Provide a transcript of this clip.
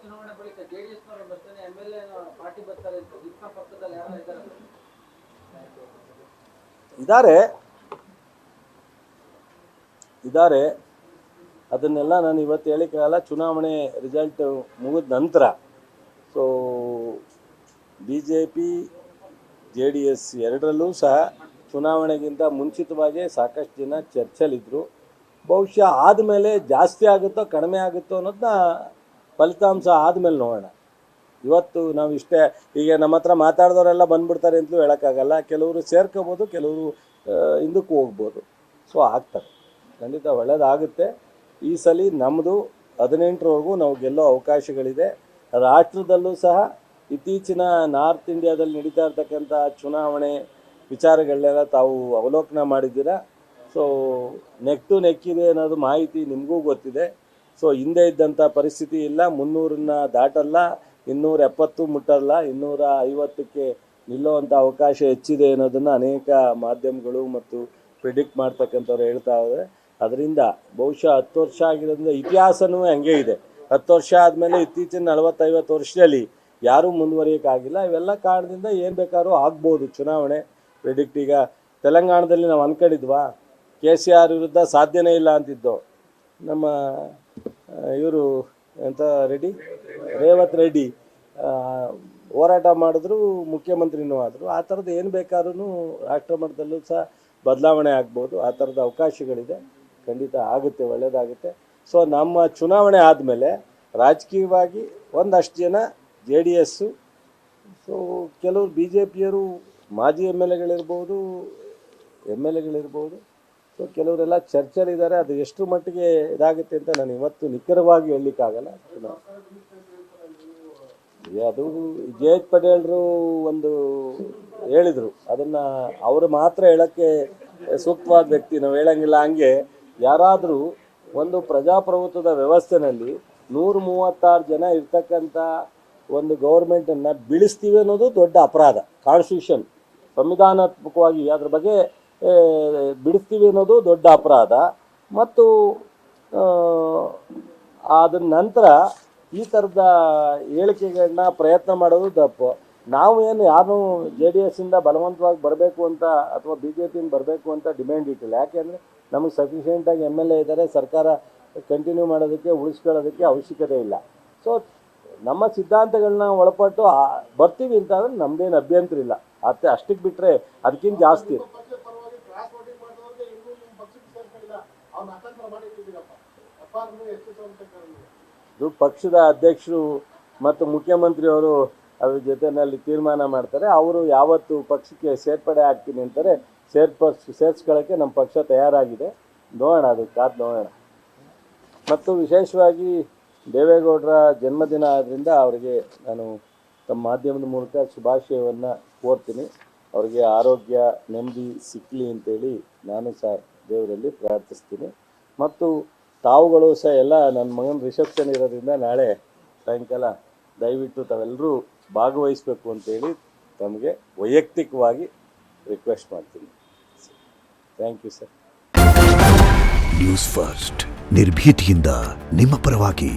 ಚುನಾವಣೆ ಬಳಿಕ ಜೆಡಿಎಸ್ನವರು ಬರ್ತೇನೆ ಎಂಎಲ್ಎ ಪಾರ್ಟಿ ಬರ್ತಾರೆ ಅಂತ ನಿಮ್ಮ ಪಕ್ಕದಲ್ಲಿ ಯಾರು ಇದ್ದಾರೆ ಅದನ್ನೆಲ್ಲ ನಾನು ಇವತ್ತು ಹೇಳಿಕ್ಕಾಗಲ್ಲ. ಚುನಾವಣೆ ರಿಸಲ್ಟ್ ಮುಗಿದ ನಂತರ ಸೊ BJP JDS ಎರಡರಲ್ಲೂ ಸಹ ಚುನಾವಣೆಗಿಂತ ಮುಂಚಿತವಾಗಿ ಸಾಕಷ್ಟು ಜನ ಚರ್ಚೆಲಿದ್ದರು. ಬಹುಶಃ ಆದಮೇಲೆ ಜಾಸ್ತಿ ಆಗುತ್ತೋ ಕಡಿಮೆ ಆಗುತ್ತೋ ಅನ್ನೋದನ್ನ ಫಲಿತಾಂಶ ಆದಮೇಲೆ ನೋಡೋಣ. ಇವತ್ತು ನಾವು ಇಷ್ಟೇ ಈಗ ನಮ್ಮ ಹತ್ರ ಮಾತಾಡಿದವರೆಲ್ಲ ಬಂದ್ಬಿಡ್ತಾರೆ ಅಂತಲೂ ಹೇಳೋಕ್ಕಾಗಲ್ಲ. ಕೆಲವರು ಸೇರ್ಕೋಬೋದು, ಕೆಲವರು ಹಿಂದಕ್ಕೆ ಹೋಗ್ಬೋದು. ಸೊ ಆಗ್ತಾರೆ, ಖಂಡಿತ ಒಳ್ಳೆಯದಾಗುತ್ತೆ. ಈ ಸಲ ನಮ್ಮದು 18ರವರೆಗೂ ನಾವು ಗೆಲ್ಲೋ ಅವಕಾಶಗಳಿದೆ. ರಾಷ್ಟ್ರದಲ್ಲೂ ಸಹ ಇತ್ತೀಚಿನ ನಾರ್ತ್ ಇಂಡಿಯಾದಲ್ಲಿ ನಡೀತಾ ಇರ್ತಕ್ಕಂಥ ಚುನಾವಣೆ ವಿಚಾರಗಳನ್ನೆಲ್ಲ ತಾವು ಅವಲೋಕನ ಮಾಡಿದ್ದೀರಾ. ಸೊ ನೆಕ್ ಟು ನೆಕ್ ಇದೆ ಅನ್ನೋದು ಮಾಹಿತಿ ನಿಮಗೂ ಗೊತ್ತಿದೆ. ಸೊ ಹಿಂದೆ ಇದ್ದಂಥ ಪರಿಸ್ಥಿತಿ ಇಲ್ಲ, 300ನ್ನ ದಾಟಲ್ಲ, 270 ಮುಟ್ಟಲ್ಲ, 250ಕ್ಕೆ ನಿಲ್ಲುವಂಥ ಅವಕಾಶ ಹೆಚ್ಚಿದೆ ಅನ್ನೋದನ್ನು ಅನೇಕ ಮಾಧ್ಯಮಗಳು ಮತ್ತು ಪ್ರಿಡಿಕ್ಟ್ ಮಾಡ್ತಕ್ಕಂಥವ್ರು ಹೇಳ್ತಾ ಇದ್ದಾರೆ. ಅದರಿಂದ ಬಹುಶಃ 10 ವರ್ಷ ಆಗಿರೋದ್ರಿಂದ ಇತಿಹಾಸನೂ ಹಂಗೆ ಇದೆ. 10 ವರ್ಷ ಆದಮೇಲೆ ಇತ್ತೀಚಿನ 40-50 ವರ್ಷದಲ್ಲಿ ಯಾರೂ ಮುಂದುವರಿಯೋಕ್ಕಾಗಿಲ್ಲ. ಇವೆಲ್ಲ ಕಾರಣದಿಂದ ಏನು ಬೇಕಾದ್ರೂ ಆಗ್ಬೋದು ಚುನಾವಣೆ ಪ್ರಿಡಿಕ್ಟ್. ಈಗ ತೆಲಂಗಾಣದಲ್ಲಿ ನಾವು ಅಂದ್ಕೊಂಡಿದ್ವಾ KCR ವಿರುದ್ಧ ಸಾಧ್ಯನೇ ಇಲ್ಲ ಅಂತಿದ್ದು. ನಮ್ಮ ಇವರು ಎಂಥ ರೇವಂತ್ ರೆಡ್ಡಿ ಹೋರಾಟ ಮಾಡಿದ್ರು, ಮುಖ್ಯಮಂತ್ರಿನೂ ಆದರು. ಆ ಥರದ್ದು ಏನು ಬೇಕಾದ್ರೂ ರಾಷ್ಟ್ರ ಮಟ್ಟದಲ್ಲೂ ಸಹ ಬದಲಾವಣೆ ಆಗ್ಬೋದು. ಆ ಥರದ ಅವಕಾಶಗಳಿದೆ, ಖಂಡಿತ ಆಗುತ್ತೆ, ಒಳ್ಳೆಯದಾಗುತ್ತೆ. ಸೊ ನಮ್ಮ ಚುನಾವಣೆ ಆದಮೇಲೆ ರಾಜಕೀಯವಾಗಿ ಒಂದಷ್ಟು ಜನ JDSಸು, ಸೊ ಕೆಲವರು BJPಯರು ಮಾಜಿ MLAಗಳಿರ್ಬೋದು, MLAಗಳಿರ್ಬೋದು. ಸೊ ಕೆಲವರೆಲ್ಲ ಚರ್ಚೆಲಿದ್ದಾರೆ. ಅದು ಎಷ್ಟು ಮಟ್ಟಿಗೆ ಇದಾಗುತ್ತೆ ಅಂತ ನಾನು ಇವತ್ತು ನಿಖರವಾಗಿ ಹೇಳಲಿಕ್ಕಾಗಲ್ಲ. ಅದು ಜಯಂತ್ ಪಟೇಲ್ರು ಒಂದು ಹೇಳಿದರು, ಅದನ್ನು ಅವರು ಮಾತ್ರ ಹೇಳೋಕ್ಕೆ ಸೂಕ್ತವಾದ ವ್ಯಕ್ತಿ, ನಾವು ಹೇಳಂಗಿಲ್ಲ. ಹಂಗೆ ಯಾರಾದರೂ ಒಂದು ಪ್ರಜಾಪ್ರಭುತ್ವದ ವ್ಯವಸ್ಥೆಯಲ್ಲಿ 136 ಜನ ಇರ್ತಕ್ಕಂಥ ಒಂದು ಗೌರ್ಮೆಂಟನ್ನು ಬೀಳಿಸ್ತೀವಿ ಅನ್ನೋದು ದೊಡ್ಡ ಅಪರಾಧ. ಕಾನ್ಸ್ಟಿಟ್ಯೂಷನ್ ಸಂವಿಧಾನಾತ್ಮಕವಾಗಿ ಅದ್ರ ಬಗ್ಗೆ ಬಿಡಿಸ್ತೀವಿ ಅನ್ನೋದು ದೊಡ್ಡ ಅಪರಾಧ. ಮತ್ತು ಅದರ ನಂತರ ಈ ಥರದ ಹೇಳಿಕೆಗಳನ್ನ ಪ್ರಯತ್ನ ಮಾಡೋದು ತಪ್ಪು. ನಾವು ಏನು ಯಾರು JDSಯಿಂದ ಬಲವಂತವಾಗಿ ಬರಬೇಕು ಅಂತ ಅಥವಾ BJPಯಿಂದ ಬರಬೇಕು ಅಂತ ಡಿಮ್ಯಾಂಡ್ ಇಟ್ಟಿಲ್ಲ. ಯಾಕೆಂದರೆ ನಮಗೆ ಸಫಿಷಿಯೆಂಟಾಗಿ MLA ಇದ್ದಾರೆ, ಸರ್ಕಾರ ಕಂಟಿನ್ಯೂ ಮಾಡೋದಕ್ಕೆ ಉಳಿಸ್ಕೊಳ್ಳೋದಕ್ಕೆ ಅವಶ್ಯಕತೆ ಇಲ್ಲ. ಸೊ ನಮ್ಮ ಸಿದ್ಧಾಂತಗಳನ್ನ ಒಳಪಟ್ಟು ಬರ್ತೀವಿ ಅಂತಂದರೆ ನಮ್ಮದೇನು ಅಭ್ಯಂತರ ಇಲ್ಲ. ಅಷ್ಟಕ್ಕೆ ಬಿಟ್ಟರೆ ಅದಕ್ಕಿಂತ ಜಾಸ್ತಿ ಇದು ಪಕ್ಷದ ಅಧ್ಯಕ್ಷರು ಮತ್ತು ಮುಖ್ಯಮಂತ್ರಿಯವರು ಅದ್ರ ಜೊತೆಯಲ್ಲಿ ತೀರ್ಮಾನ ಮಾಡ್ತಾರೆ. ಅವರು ಯಾವತ್ತು ಪಕ್ಷಕ್ಕೆ ಸೇರ್ಪಡೆ ಆಗ್ತೀನಿ ಅಂತಾರೆ, ಸೇರಿಸ್ಕೊಳ್ಳೋಕ್ಕೆ ನಮ್ಮ ಪಕ್ಷ ತಯಾರಾಗಿದೆ. ನೋಡೋಣ, ಅದು ಕಾದು ನೋಡೋಣ. ಮತ್ತು ವಿಶೇಷವಾಗಿ ದೇವೇಗೌಡರ ಜನ್ಮದಿನ ಆದ್ದರಿಂದ ಅವರಿಗೆ ನಾನು ತಮ್ಮ ಮಾಧ್ಯಮದ ಮೂಲಕ ಶುಭಾಶಯವನ್ನು ಕೋರ್ತೀನಿ. ಅವರಿಗೆ ಆರೋಗ್ಯ ನೆಮ್ಮದಿ ಸಿಕ್ಕಲಿ ಅಂತೇಳಿ ನಾನು ಸಹ ದೇವರಲ್ಲಿ ಪ್ರಾರ್ಥಿಸ್ತೀನಿ. ಮತ್ತು ತಾವುಗಳು ಸಹ ಎಲ್ಲ ನನ್ನ ಮಗನ ರಿಸೆಪ್ಷನ್ ಇರೋದ್ರಿಂದ ನಾಳೆ ಸಾಯಂಕಾಲ ದಯವಿಟ್ಟು ತಾವೆಲ್ಲರೂ ಭಾಗವಹಿಸಬೇಕು ಅಂತೇಳಿ ತಮಗೆ ವೈಯಕ್ತಿಕವಾಗಿ ರಿಕ್ವೆಸ್ಟ್ ಮಾಡ್ತೀನಿ. Thank you sir. News first ನಿರ್ಭೀತಿಯಿಂದ ನಿಮ್ಮ ಪರವಾಗಿ.